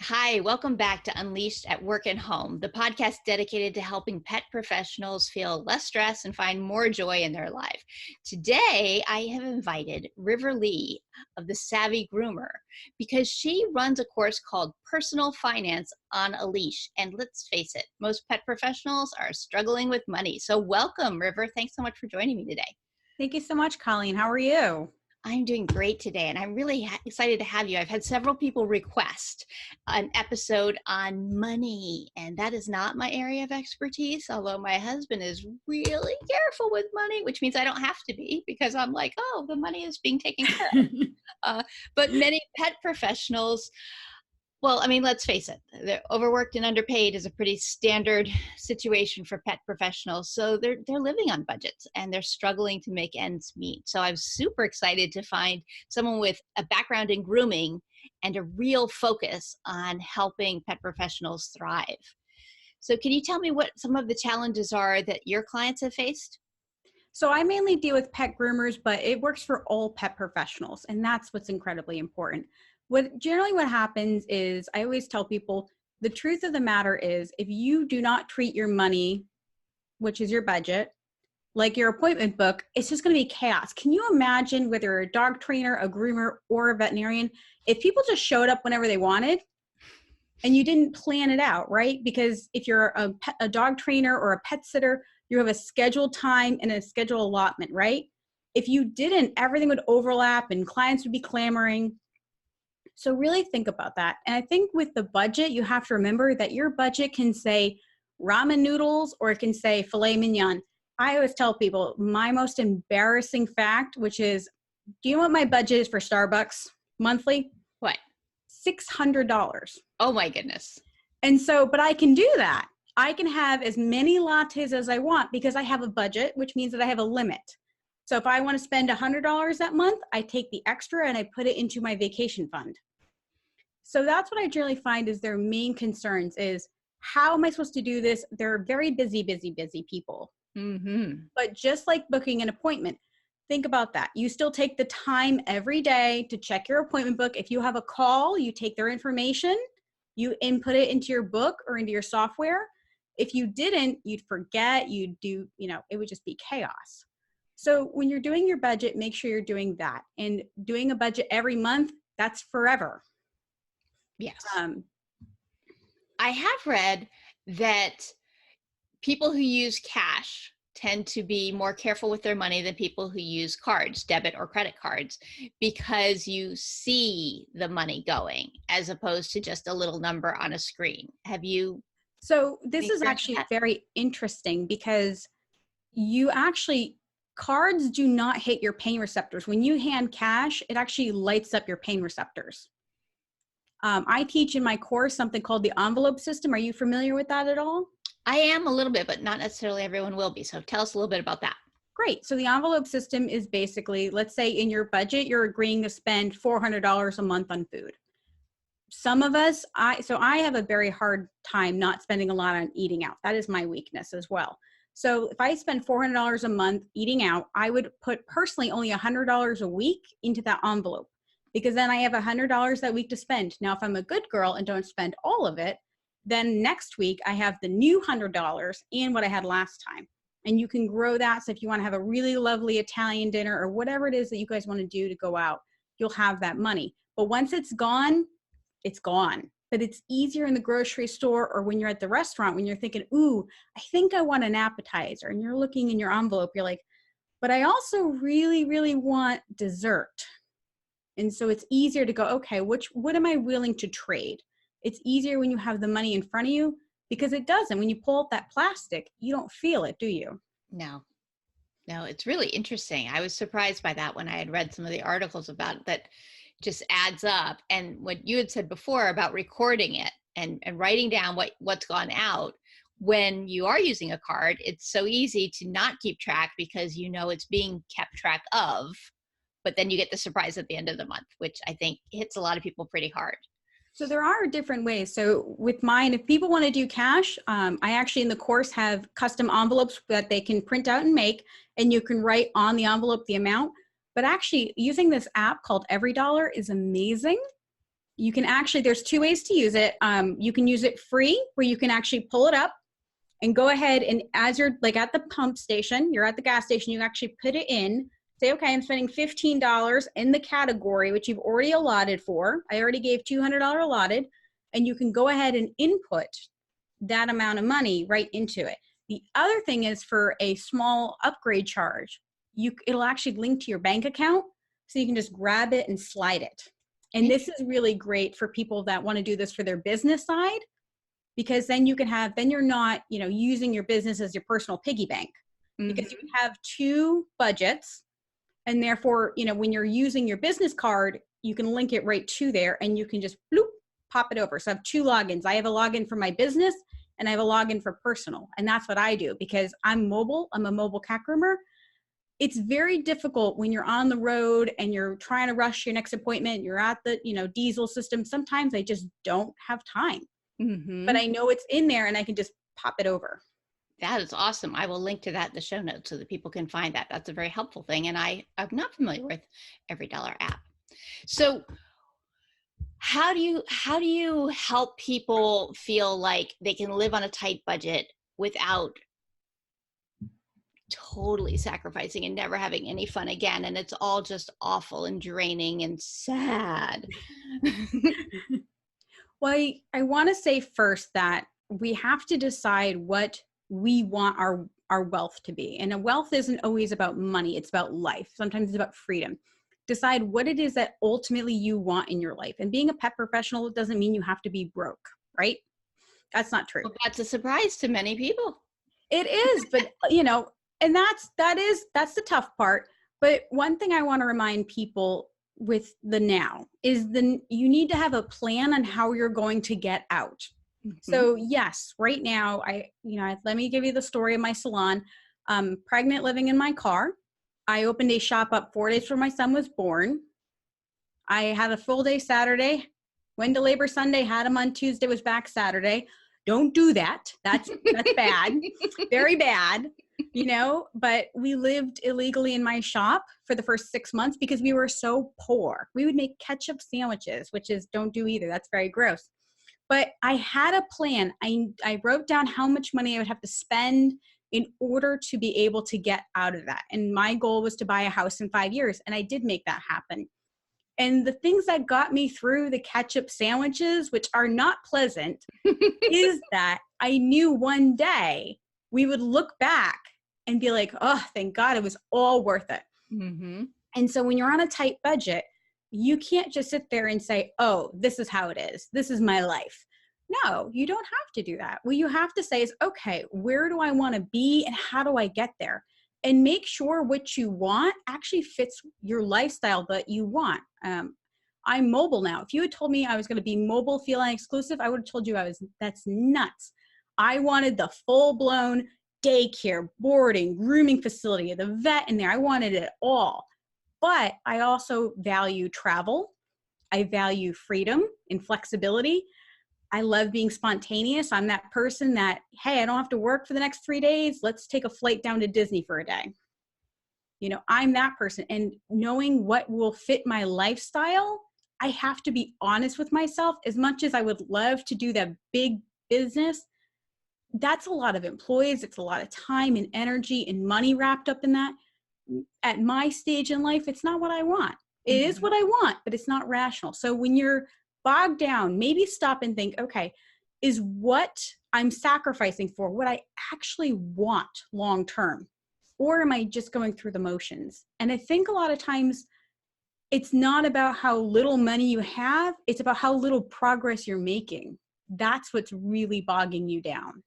Hi, welcome back to Unleashed at Work and Home, the podcast dedicated to helping pet professionals feel less stress and find more joy in their life. Today, I have invited River Lee of The Savvy Groomer because she runs a course called Personal Finance on a Leash. And let's face it, most pet professionals are struggling with money. So welcome, River. Thanks so much for joining me today. Thank you so much, Colleen. How are you? I'm doing great today, and I'm really excited to have you. I've had several people request an episode on money, and that is not my area of expertise, although my husband is really careful with money, which means I don't have to be because I'm like, oh, the money is being taken care of. But many pet professionals, well, I mean, let's face it, they're overworked and underpaid is a pretty standard situation for pet professionals. So they're living on budgets and they're struggling to make ends meet. So I'm super excited to find someone with a background in grooming and a real focus on helping pet professionals thrive. So can you tell me what some of the challenges are that your clients have faced? So I mainly deal with pet groomers, but it works for all pet professionals, and that's what's incredibly important. What happens is I always tell people the truth of the matter is if you do not treat your money, which is your budget, like your appointment book, it's just going to be chaos. Can you imagine whether you're a dog trainer, a groomer, or a veterinarian, if people just showed up whenever they wanted and you didn't plan it out, right? Because if you're a dog trainer or a pet sitter, you have a scheduled time and a scheduled allotment, right? If you didn't, everything would overlap and clients would be clamoring. So really think about that. And I think with the budget, you have to remember that your budget can say ramen noodles or it can say filet mignon. I always tell people my most embarrassing fact, which is, do you know what my budget is for Starbucks monthly? What? $600. Oh my goodness. And so, but I can do that. I can have as many lattes as I want because I have a budget, which means that I have a limit. So if I want to spend $100 that month, I take the extra and I put it into my vacation fund. So that's what I generally find is their main concerns is, how am I supposed to do this? They're very busy people. Mm-hmm. But just like booking an appointment, think about that. You still take the time every day to check your appointment book. If you have a call, you take their information, you input it into your book or into your software. If you didn't, you'd forget, it would just be chaos. So when you're doing your budget, make sure you're doing that. And doing a budget every month, that's forever. Yes. I have read that people who use cash tend to be more careful with their money than people who use cards, debit or credit cards, because you see the money going as opposed to just a little number on a screen. Have you? So this is actually very interesting because cards do not hit your pain receptors. When you hand cash, it actually lights up your pain receptors. I teach in my course something called the envelope system. Are you familiar with that at all? I am a little bit, but not necessarily everyone will be. So tell us a little bit about that. Great. So the envelope system is basically, let's say in your budget, you're agreeing to spend $400 a month on food. Some of us, I have a very hard time not spending a lot on eating out. That is my weakness as well. So if I spend $400 a month eating out, I would put personally only $100 a week into that envelope, because then I have $100 that week to spend. Now, if I'm a good girl and don't spend all of it, then next week I have the new $100 and what I had last time. And you can grow that. So if you want to have a really lovely Italian dinner or whatever it is that you guys want to do to go out, you'll have that money. But once it's gone, it's gone. But it's easier in the grocery store or when you're at the restaurant, when you're thinking, ooh, I think I want an appetizer. And you're looking in your envelope, you're like, but I also really, really want dessert. And so it's easier to go, okay, what am I willing to trade? It's easier when you have the money in front of you because it doesn't. When you pull out that plastic, you don't feel it, do you? No, it's really interesting. I was surprised by that when I had read some of the articles about it, that just adds up. And what you had said before about recording it and writing down what's gone out. When you are using a card, it's so easy to not keep track because you know it's being kept track of, but then you get the surprise at the end of the month, which I think hits a lot of people pretty hard. So there are different ways. So with mine, if people want to do cash, I actually in the course have custom envelopes that they can print out and make, and you can write on the envelope the amount. But actually using this app called EveryDollar is amazing You can actually, there's two ways to use it. You can use it free, where you can actually pull it up and go ahead, and as you're like at the pump station, you're at the gas station, you actually put it in, say, okay, I'm spending $15 in the category, which you've already allotted for. I already gave $200 allotted, and you can go ahead and input that amount of money right into it. The other thing is, for a small upgrade charge, it'll actually link to your bank account, so you can just grab it and slide it. And this is really great for people that want to do this for their business side, because then you're not, using your business as your personal piggy bank, because you have two budgets. And therefore, when you're using your business card, you can link it right to there, and you can just bloop, pop it over. So I have two logins. I have a login for my business, and I have a login for personal. And that's what I do, because I'm mobile. I'm a mobile CAC roomer. It's very difficult when you're on the road and you're trying to rush your next appointment. You're at the, diesel system. Sometimes I just don't have time. But I know it's in there, and I can just pop it over. That is awesome. I will link to that in the show notes so that people can find that. That's a very helpful thing. And I'm not familiar with EveryDollar app. So how do you help people feel like they can live on a tight budget without totally sacrificing and never having any fun again, and it's all just awful and draining and sad? Well, I want to say first that we have to decide what we want our wealth to be. And a wealth isn't always about money. It's about life. Sometimes it's about freedom. Decide what it is that ultimately you want in your life. And being a pet professional doesn't mean you have to be broke, right? That's not true. Well, that's a surprise to many people. It is, but and that's the tough part. But one thing I want to remind people with the now is you need to have a plan on how you're going to get out. So yes, right now, let me give you the story of my salon. Pregnant, living in my car. I opened a shop up 4 days before my son was born. I had a full day Saturday, went to Labor Sunday, had him on Tuesday, was back Saturday. Don't do that. That's bad, very bad, but we lived illegally in my shop for the first 6 months because we were so poor. We would make ketchup sandwiches, which is don't do either. That's very gross. But I had a plan. I wrote down how much money I would have to spend in order to be able to get out of that. And my goal was to buy a house in 5 years. And I did make that happen. And the things that got me through the ketchup sandwiches, which are not pleasant, is that I knew one day we would look back and be like, oh, thank God, it was all worth it. And so when you're on a tight budget, you can't just sit there and say, oh, this is how it is. This is my life. No, you don't have to do that. What you have to say is, okay, where do I want to be and how do I get there? And make sure what you want actually fits your lifestyle that you want. I'm mobile now. If you had told me I was going to be mobile, feeling exclusive, I would have told you that's nuts. I wanted the full-blown daycare, boarding, grooming facility, the vet in there. I wanted it all. But I also value travel. I value freedom and flexibility. I love being spontaneous. I'm that person that, hey, I don't have to work for the next 3 days. Let's take a flight down to Disney for a day. I'm that person. And knowing what will fit my lifestyle, I have to be honest with myself. As much as I would love to do that big business, that's a lot of employees. It's a lot of time and energy and money wrapped up in that. At my stage in life, it's not what I want. It is what I want, but it's not rational. So when you're bogged down, maybe stop and think, okay, is what I'm sacrificing for what I actually want long term? Or am I just going through the motions? And I think a lot of times it's not about how little money you have, it's about how little progress you're making. That's what's really bogging you down.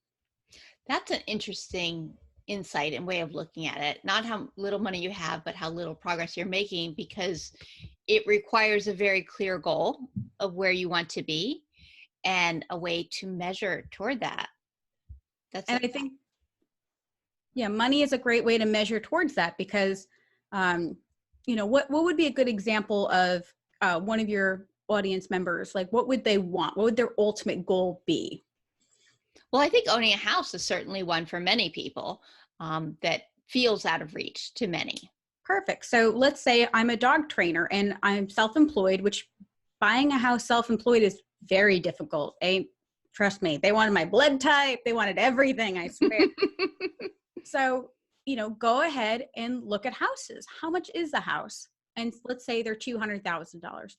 That's an interesting insight and way of looking at it. Not how little money you have, but how little progress you're making, because it requires a very clear goal of where you want to be and a way to measure toward that. I think, money is a great way to measure towards that, because, what would be a good example of one of your audience members? Like, what would they want? What would their ultimate goal be? Well, I think owning a house is certainly one for many people that feels out of reach to many. Perfect. So let's say I'm a dog trainer and I'm self-employed, which buying a house self-employed is very difficult. Trust me, they wanted my blood type. They wanted everything, I swear. So, go ahead and look at houses. How much is a house? And let's say they're $200,000.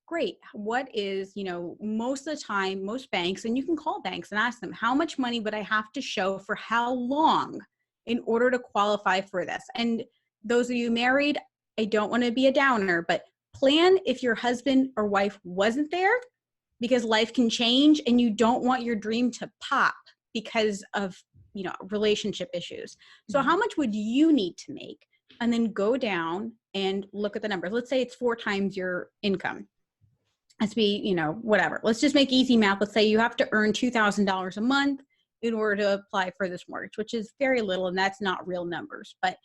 Great. What is, most of the time, most banks, and you can call banks and ask them, how much money would I have to show for how long in order to qualify for this? And those of you married, I don't want to be a downer, but plan if your husband or wife wasn't there, because life can change and you don't want your dream to pop because of, relationship issues. So how much would you need to make? And then go down and look at the numbers. Let's say it's 4 times your income. Let's be, whatever. Let's just make easy math. Let's say you have to earn $2,000 a month in order to apply for this mortgage, which is very little, and that's not real numbers. But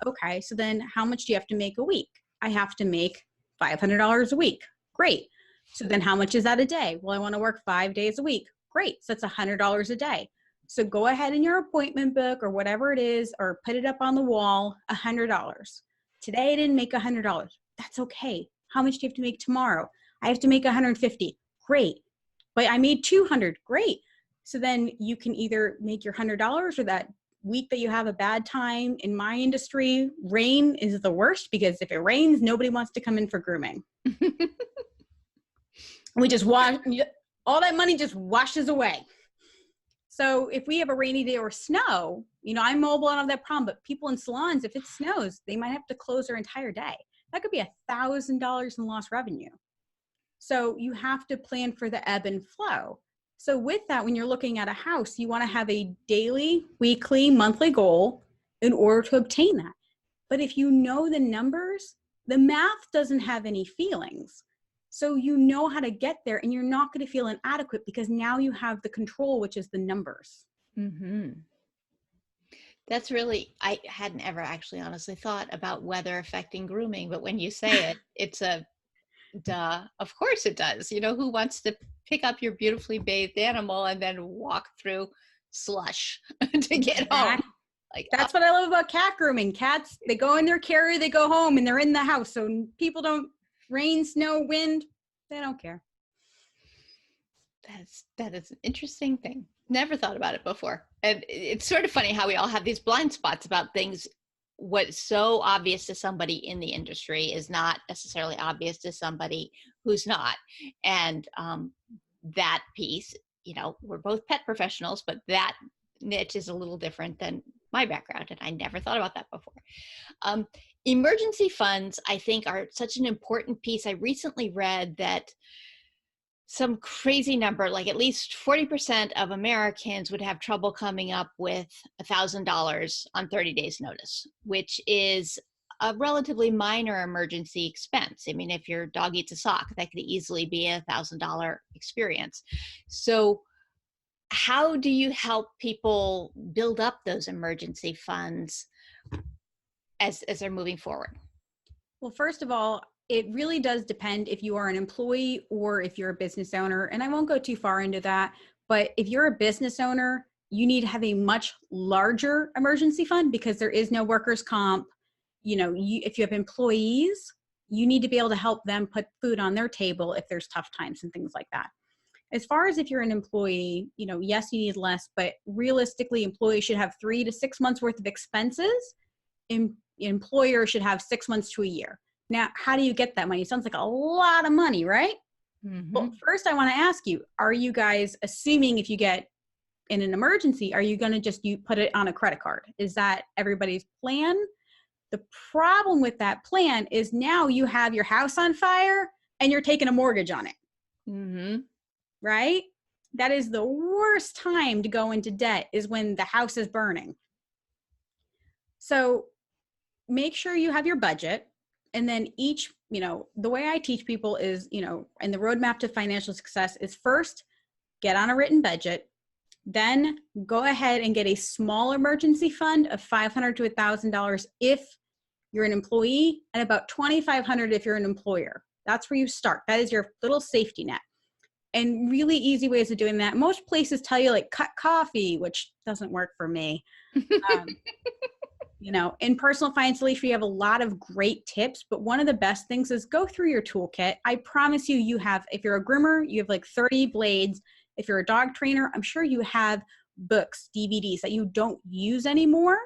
okay, so then how much do you have to make a week? I have to make $500 a week. Great. So then how much is that a day? Well, I want to work 5 days a week. Great. So that's $100 a day. So go ahead in your appointment book or whatever it is, or put it up on the wall, $100. Today I didn't make $100. That's okay. How much do you have to make tomorrow? I have to make 150. Great. But I made 200. Great. So then you can either make your $100, or that week that you have a bad time. In my industry, rain is the worst, because if it rains, nobody wants to come in for grooming. We just all that money just washes away. So if we have a rainy day or snow, I'm mobile, I don't have that problem, but people in salons, if it snows, they might have to close their entire day. That could be $1,000 in lost revenue. So you have to plan for the ebb and flow. So with that, when you're looking at a house, you want to have a daily, weekly, monthly goal in order to obtain that. But if you know the numbers, the math doesn't have any feelings. So you know how to get there, and you're not going to feel inadequate because now you have the control, which is the numbers. Mm-hmm. That's really, I hadn't ever actually honestly thought about weather affecting grooming, but when you say it, it's a duh. Of course it does. Who wants to pick up your beautifully bathed animal and then walk through slush to get home? Like, that's what I love about cat grooming. Cats, they go in their carrier, they go home, and they're in the house. So people don't, rain, snow, wind, they don't care. That is an interesting thing. Never thought about it before. And it's sort of funny how we all have these blind spots about things. What's so obvious to somebody in the industry is not necessarily obvious to somebody who's not. And that piece, we're both pet professionals, but that niche is a little different than my background, and I never thought about that before. Emergency funds, I think, are such an important piece. I recently read that some crazy number, like at least 40% of Americans would have trouble coming up with $1,000 on 30 days notice, which is a relatively minor emergency expense. I mean, if your dog eats a sock, that could easily be $1,000 experience. So how do you help people build up those emergency funds as they're moving forward? Well, first of all, it really does depend if you are an employee or if you're a business owner. And I won't go too far into that, but if you're a business owner, you need to have a much larger emergency fund, because there is no workers' comp. If you have employees, you need to be able to help them put food on their table if there's tough times and things like that. As far as if you're an employee, yes, you need less, but realistically, employees should have 3 to 6 months worth of expenses. Employer should have 6 months to a year. Now, how do you get that money? It sounds like a lot of money, right? Mm-hmm. Well, first I want to ask you, are you guys assuming if you get in an emergency, are you going to just put it on a credit card? Is that everybody's plan? The problem with that plan is now you have your house on fire and you're taking a mortgage on it. Mm-hmm. Right? That is the worst time to go into debt, is when the house is burning. So make sure you have your budget. And then the way I teach people is, and the roadmap to financial success is, first, get on a written budget. Then go ahead and get a small emergency fund of $500 to $1,000 if you're an employee, and about $2,500 if you're an employer. That's where you start. That is your little safety net. And really easy ways of doing that. Most places tell you, like, cut coffee, which doesn't work for me. You know, in Personal Finance Unleashed, we have a lot of great tips, but one of the best things is go through your toolkit. I promise you, you have, if you're a groomer, you have like 30 blades. If you're a dog trainer, I'm sure you have books, DVDs that you don't use anymore.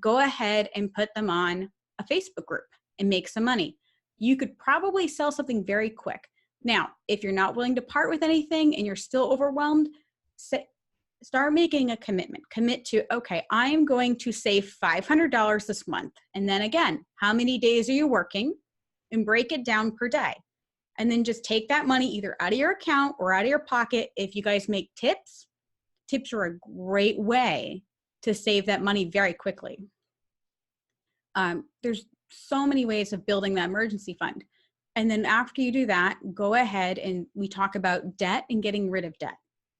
Go ahead and put them on a Facebook group and make some money. You could probably sell something very quick. Now, if you're not willing to part with anything and you're still overwhelmed, start making a commitment. Commit to, okay, I am going to save $500 this month. And then again, how many days are you working? And break it down per day. And then just take that money either out of your account or out of your pocket. If you guys make tips, tips are a great way to save that money very quickly. There's so many ways of building that emergency fund. And then after you do that, go ahead and we talk about debt and getting rid of debt.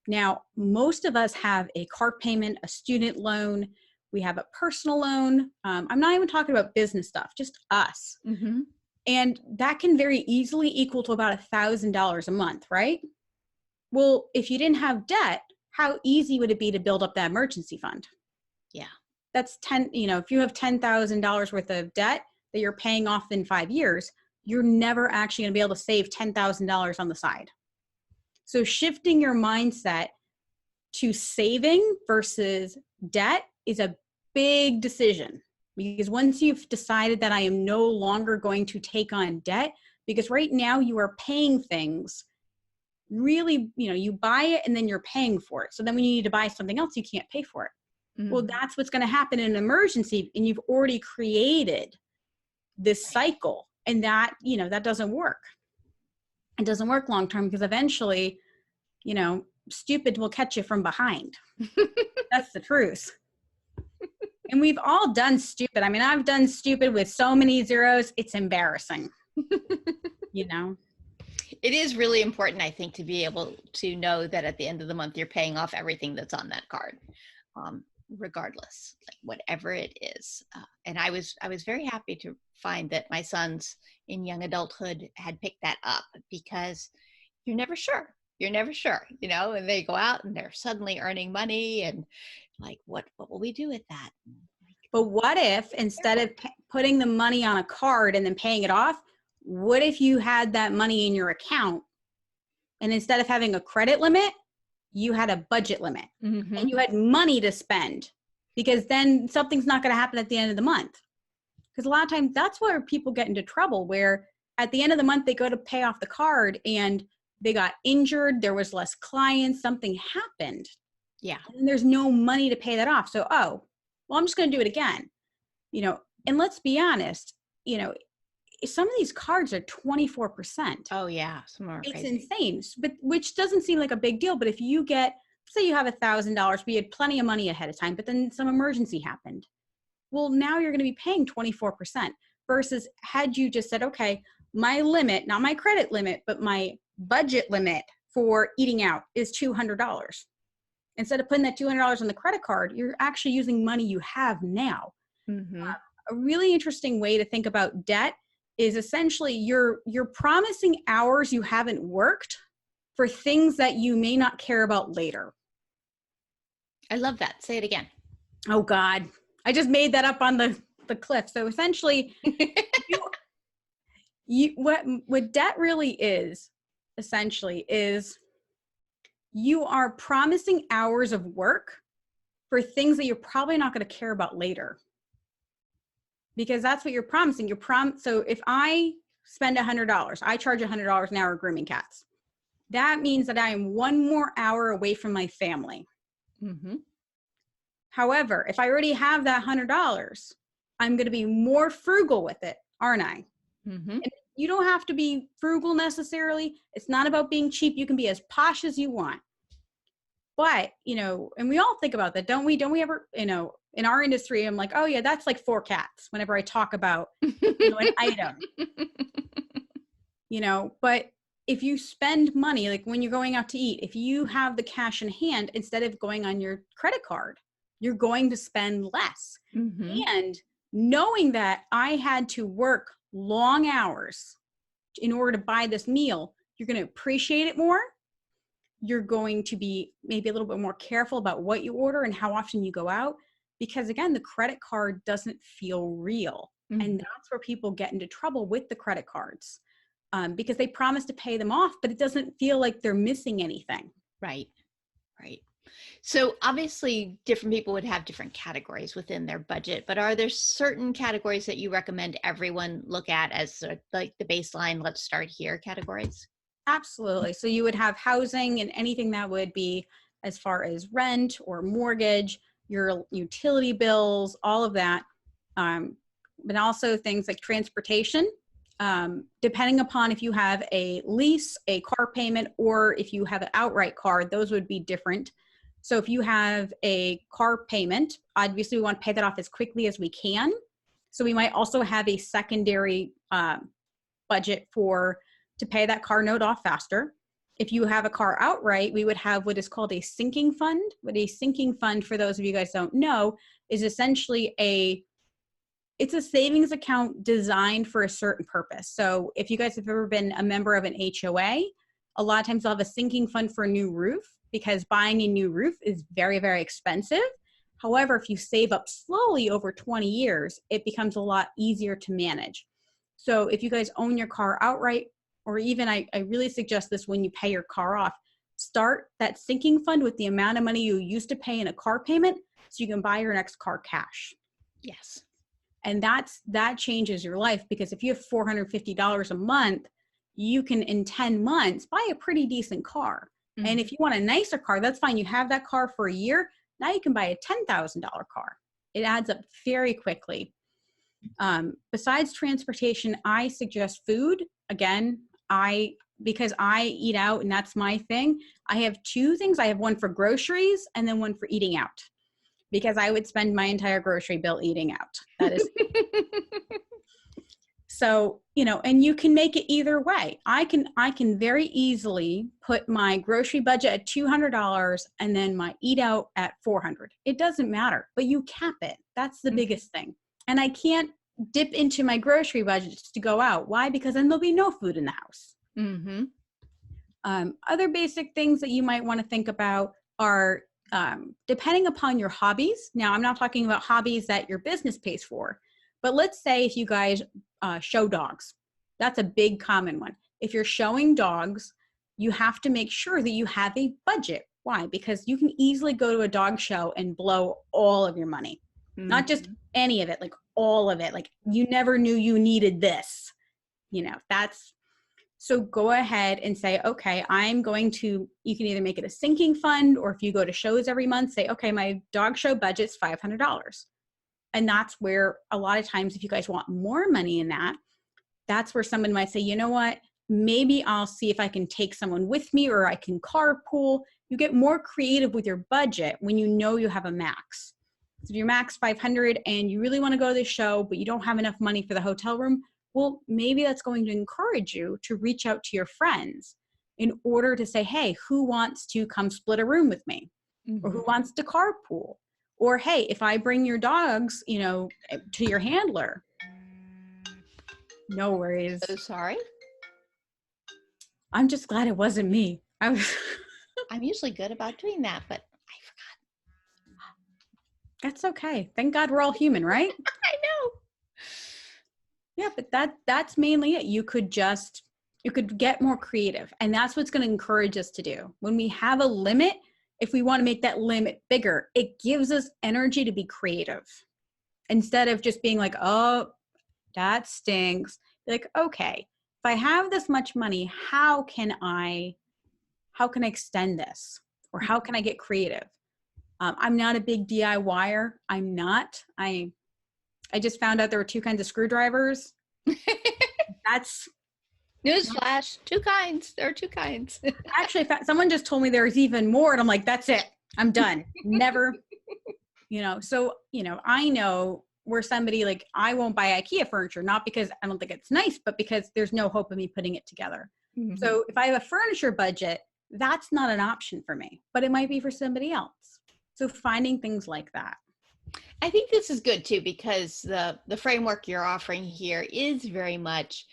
Now, most of us have a car payment, a student loan, we have a personal loan. I'm not even talking about business stuff, just us. Mm-hmm. And that can very easily equal to about $1,000 a month, right? Well, if you didn't have debt, how easy would it be to build up that emergency fund? Yeah. That's if you have $10,000 worth of debt that you're paying off in 5 years, you're never actually going to be able to save $10,000 on the side. So shifting your mindset to saving versus debt is a big decision, because once you've decided that I am no longer going to take on debt, because right now you are paying things really, you buy it and then you're paying for it. So then when you need to buy something else, you can't pay for it. Mm-hmm. Well, that's what's going to happen in an emergency, and you've already created this cycle, and that doesn't work. It doesn't work long term, because eventually, stupid will catch you from behind. That's the truth. And we've all done stupid. I mean, I've done stupid with so many zeros. It's embarrassing. It is really important, I think, to be able to know that at the end of the month, you're paying off everything that's on that card, regardless, like whatever it is. And I was very happy to find that my sons in young adulthood had picked that up, because you're never sure. And they go out and they're suddenly earning money, and like, what will we do with that? But what if instead of putting the money on a card and then paying it off, what if you had that money in your account, and instead of having a credit limit, you had a budget limit, mm-hmm. and you had money to spend, because then something's not going to happen at the end of the month. Because a lot of times that's where people get into trouble, where at the end of the month, they go to pay off the card and they got injured. There was less clients. Something happened. Yeah. And there's no money to pay that off. So, I'm just going to do it again. And let's be honest, some of these cards are 24%. Oh yeah. Some are it's crazy. Insane, but which doesn't seem like a big deal. But if you get, say you have $1,000, we had plenty of money ahead of time, but then some emergency happened. Well, now you're going to be paying 24% versus had you just said, okay, my limit, not my credit limit, but my budget limit for eating out is $200. Instead of putting that $200 on the credit card, you're actually using money you have now. Mm-hmm. A really interesting way to think about debt is essentially you're promising hours you haven't worked for things that you may not care about later. I love that. Say it again. Oh God. I just made that up on the cliff. So essentially what debt really is essentially is you are promising hours of work for things that you're probably not going to care about later. Because that's what you're promising. So if I spend $100, I charge $100 an hour grooming cats. That means that I am one more hour away from my family. Mm-hmm. However, if I already have that $100, I'm going to be more frugal with it, aren't I? Mm-hmm. And you don't have to be frugal necessarily. It's not about being cheap. You can be as posh as you want. But, and we all think about that, don't we? Don't we ever, in our industry, I'm like, oh yeah, that's like 4 cats whenever I talk about an item. But if you spend money, like when you're going out to eat, if you have the cash in hand, instead of going on your credit card, you're going to spend less. Mm-hmm. And knowing that I had to work long hours in order to buy this meal, you're going to appreciate it more. You're going to be maybe a little bit more careful about what you order and how often you go out. because again, the credit card doesn't feel real. Mm-hmm. And that's where people get into trouble with the credit cards, because they promise to pay them off, but it doesn't feel like they're missing anything. Right. Right. So obviously different people would have different categories within their budget, but are there certain categories that you recommend everyone look at as like the baseline, let's start here categories? Absolutely. So you would have housing and anything that would be as far as rent or mortgage, your utility bills, all of that. But also things like transportation, depending upon if you have a lease, a car payment, or if you have an outright car, those would be different. So if you have a car payment, obviously we want to pay that off as quickly as we can. So we might also have a secondary budget to pay that car note off faster. If you have a car outright, we would have what is called a sinking fund. What a sinking fund, for those of you guys don't know, is essentially it's a savings account designed for a certain purpose. So if you guys have ever been a member of an HOA, a lot of times they'll have a sinking fund for a new roof, because buying a new roof is very, very expensive. However, if you save up slowly over 20 years, it becomes a lot easier to manage. So if you guys own your car outright, or even I really suggest this when you pay your car off, start that sinking fund with the amount of money you used to pay in a car payment so you can buy your next car cash. Yes. And that changes your life, because if you have $450 a month, you can in 10 months buy a pretty decent car. Mm-hmm. And if you want a nicer car, that's fine. You have that car for a year. Now you can buy a $10,000 car. It adds up very quickly. Besides transportation, I suggest food. Again, because I eat out and that's my thing, I have two things. I have one for groceries and then one for eating out, because I would spend my entire grocery bill eating out. That is so, and you can make it either way. I can very easily put my grocery budget at $200 and then my eat out at $400. It doesn't matter, but you cap it. That's the biggest thing. And I can't dip into my grocery budget just to go out. Why? Because then there'll be no food in the house. Mm-hmm. Other basic things that you might want to think about are, depending upon your hobbies. Now, I'm not talking about hobbies that your business pays for, but let's say if you guys show dogs, that's a big common one. If you're showing dogs, you have to make sure that you have a budget. Why? Because you can easily go to a dog show and blow all of your money, not just any of it, like all of it. Like you never knew you needed this, so go ahead and say, okay, you can either make it a sinking fund, or if you go to shows every month, say, okay, my dog show budget's $500. And that's where a lot of times, if you guys want more money in that, that's where someone might say, you know what, maybe I'll see if I can take someone with me, or I can carpool. You get more creative with your budget when you know you have a max. So if your max 500 and you really want to go to the show, but you don't have enough money for the hotel room, well, maybe that's going to encourage you to reach out to your friends in order to say, hey, who wants to come split a room with me? Or who wants to carpool? Or, hey, if I bring your dogs, to your handler. No worries. So sorry. I'm just glad it wasn't me. I'm usually good about doing that, but I forgot. That's okay. Thank God we're all human, right? I know. Yeah, but that's mainly it. You could get more creative, and that's what's going to encourage us to do. When we have a limit, if we want to make that limit bigger, it gives us energy to be creative instead of just being like, oh, that stinks. Like, okay, if I have this much money, how can I extend this? Or how can I get creative? I'm not a big DIYer. I'm not. I just found out there were two kinds of screwdrivers. That's newsflash. Two kinds. There are two kinds. Actually, someone just told me there's even more, and I'm like, that's it. I'm done. Never, So, I know where somebody like, I won't buy IKEA furniture, not because I don't think it's nice, but because there's no hope of me putting it together. Mm-hmm. So if I have a furniture budget, that's not an option for me, but it might be for somebody else. So finding things like that. I think this is good too, because the framework you're offering here is very much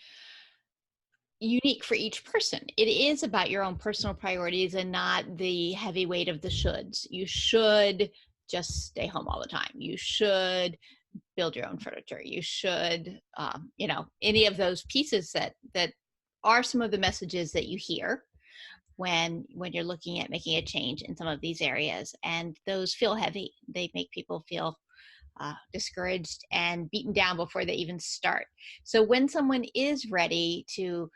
unique for each person. It is about your own personal priorities and not the heavy weight of the shoulds. You should just stay home all the time. You should build your own furniture. You should, any of those pieces that are some of the messages that you hear when you're looking at making a change in some of these areas, and those feel heavy. They make people feel discouraged and beaten down before they even start. So when someone is ready to,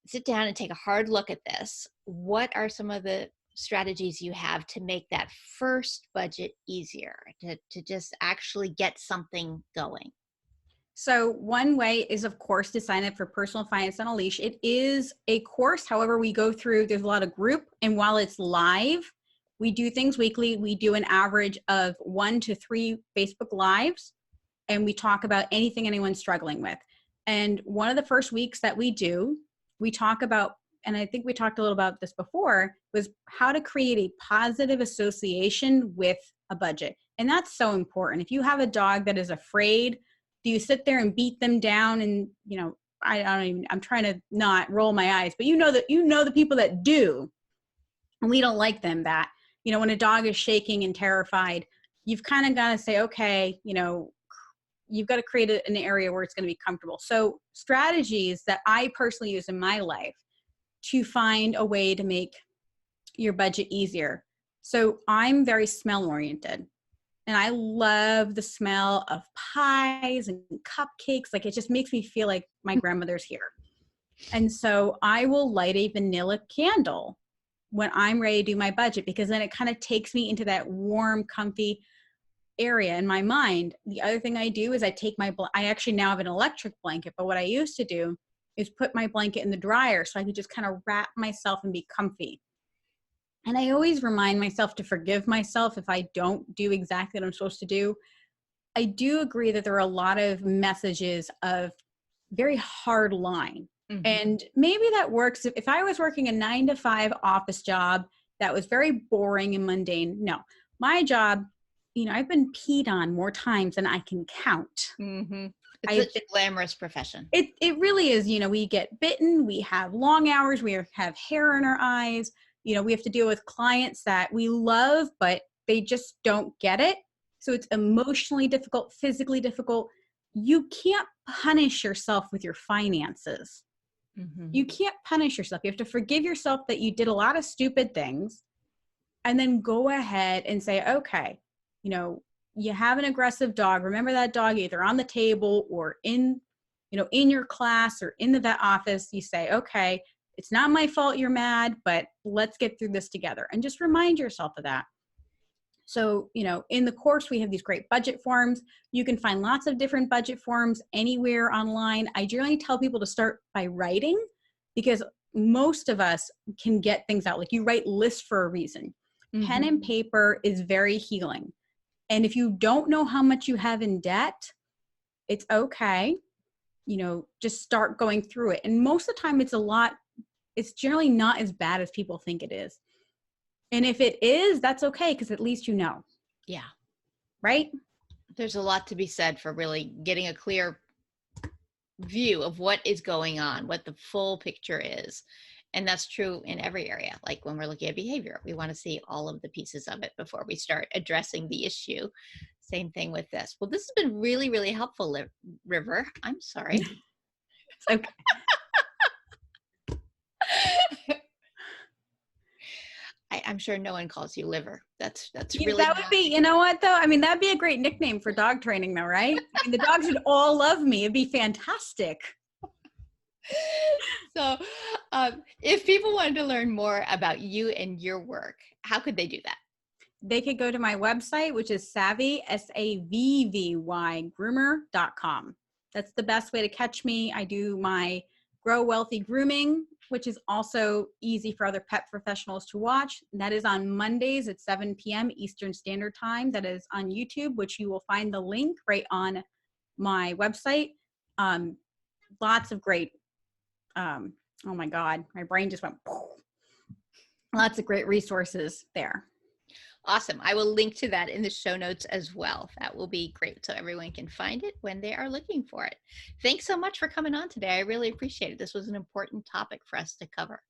sit down and take a hard look at this, what are some of the strategies you have to make that first budget easier, to just actually get something going? So one way is, of course, to sign up for Personal Finance on a Leash. It is a course. However, we go through, there's a lot of group, and while it's live, we do things weekly. We do an average of 1 to 3 Facebook Lives, and we talk about anything anyone's struggling with. And one of the first weeks that we do, we talk about, and I think we talked a little about this before, was how to create a positive association with a budget. And that's so important. If you have a dog that is afraid, do you sit there and beat them down? And, I don't even, I'm trying to not roll my eyes, but the people that do, and we don't like them, that, when a dog is shaking and terrified, you've kind of got to say, okay, you've got to create an area where it's going to be comfortable. So strategies that I personally use in my life to find a way to make your budget easier. So I'm very smell oriented. And I love the smell of pies and cupcakes. Like, it just makes me feel like my grandmother's here. And so I will light a vanilla candle when I'm ready to do my budget, because then it kind of takes me into that warm, comfy area in my mind. The other thing I do is I actually now have an electric blanket, but what I used to do is put my blanket in the dryer so I could just kind of wrap myself and be comfy. And I always remind myself to forgive myself if I don't do exactly what I'm supposed to do. I do agree that there are a lot of messages of very hard line. Mm-hmm. And maybe that works. If I was working a 9-to-5 office job that was very boring and mundane, no. My job, I've been peed on more times than I can count. Mm-hmm. It's such a glamorous profession. It really is. We get bitten. We have long hours. We have hair in our eyes. We have to deal with clients that we love, but they just don't get it. So it's emotionally difficult, physically difficult. You can't punish yourself with your finances. Mm-hmm. You can't punish yourself. You have to forgive yourself that you did a lot of stupid things, and then go ahead and say, okay, you have an aggressive dog. Remember that dog either on the table or in your class or in the vet office. You say, okay, it's not my fault you're mad, but let's get through this together. And just remind yourself of that. So, in the course, we have these great budget forms. You can find lots of different budget forms anywhere online. I generally tell people to start by writing, because most of us can get things out. Like, you write lists for a reason. Mm-hmm. Pen and paper is very healing. And if you don't know how much you have in debt, it's okay. Just start going through it. And most of the time it's generally not as bad as people think it is. And if it is, that's okay, because at least you know. Yeah. Right? There's a lot to be said for really getting a clear view of what is going on, what the full picture is. And that's true in every area. Like when we're looking at behavior, we want to see all of the pieces of it before we start addressing the issue. Same thing with this. Well, this has been really, really helpful, River. I'm sorry. It's okay. I'm sure no one calls you Liver. That's really that would be, you know what though? I mean, that'd be a great nickname for dog training though, right? I mean, the dogs would all love me. It'd be fantastic. So if people wanted to learn more about you and your work, how could they do that? They could go to my website, which is Savvy, SAVVY, groomer.com. That's the best way to catch me. I do my Grow Wealthy Grooming, which is also easy for other pet professionals to watch. And that is on Mondays at 7 p.m. Eastern Standard Time. That is on YouTube, which you will find the link right on my website. Lots of great, oh my God, my brain just went, lots of great resources there. Awesome. I will link to that in the show notes as well. That will be great, so everyone can find it when they are looking for it. Thanks so much for coming on today. I really appreciate it. This was an important topic for us to cover.